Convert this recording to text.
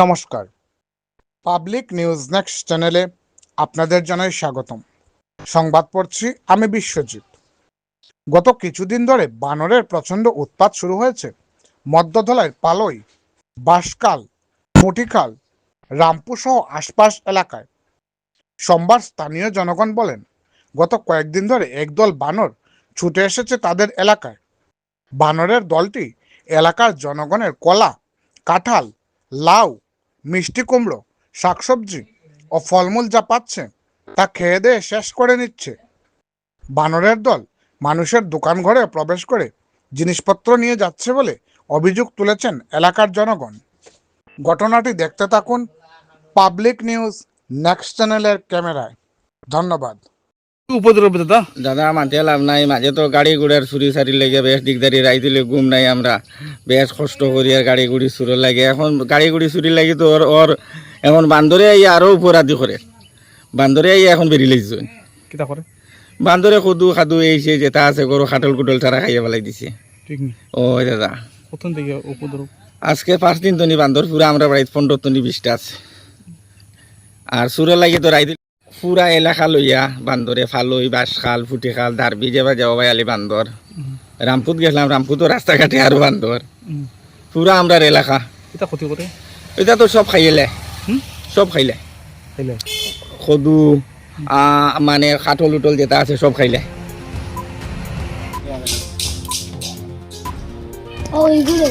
নমস্কার, public news next চ্যানেলে আপনাদের জানাই স্বাগতম। সংবাদ পড়ছি আমি বিশ্বজিৎ। গত কিছুদিন ধরে বানরের প্রচণ্ড উৎপাত শুরু হয়েছে মধ্যধলাইর পালই, বাঁশকাল, মুঠিখাল, রামপুর সহ আশপাশ এলাকায়। সোমবার স্থানীয় জনগণ বলেন, গত কয়েকদিন ধরে একদল বানর ছুটে এসেছে তাদের এলাকায়। বানরের দলটি এলাকার জনগণের কলা, কাঁঠাল, লাউ, মিষ্টি কুমড়ো, শাকসবজি ও ফলমূল যা পাচ্ছে তা খেয়ে দিয়ে শেষ করে নিচ্ছে। বানরের দল মানুষের দোকান ঘরে প্রবেশ করে জিনিসপত্র নিয়ে যাচ্ছে বলে অভিযোগ তুলেছেন এলাকার জনগণ। ঘটনাটি দেখতে থাকুন পাবলিক নিউজ নেক্সট চ্যানেলের ক্যামেরায়। ধন্যবাদ। উপদ্রব দাদা দাদা মাঠে লাভ নাই, মাঝে তো গাড়ি ঘোড়ার চুরি চারি লেগে বেশ দিকদারি, রাইতিলে ঘুম নাই, আমরা বেশ কষ্ট করি আর গাড়ি গুড়ি চুরি লাগে। এখন গাড়ি গুড়ি চুরি লাগে তো ওর এখন বান্দরে আইয়া আরো উপরাধি করে, বান্দরে আইয়া এখন বেরিয়ে লাগছে। কিতা করে বান্দরে খুদু খাদু এইছে যেটা আছে গরু খাটল কুটল ছাড়া খাইয়া পেলাই দিছে। ঠিক নেই ও দাদা প্রথম থেকে উপদ্রব আজকে 5 দিন তনি বান্দর পুরা আমরা বাড়িতে 15 তনি 20টা আছে। আর চুরে লাগে তো রাইতে পুরা এলাকা লইয়া বান্দরে ফালই, বাঁশখাল, ফুটিখাল, দারবি যাবা যাওয়া ভাই আলি বান্দর। রামপুত গেছিলাম, রামপুতো রাস্তাঘাটে আরো বান্দর, পুরা আমরা এলাকা। কিতা ক্ষতি করে এটা তো সব খাইলে, সব খাইলে খাইলে খদু মানে খাটল উটল যেটা আছে সব খাইলে। এইগুলো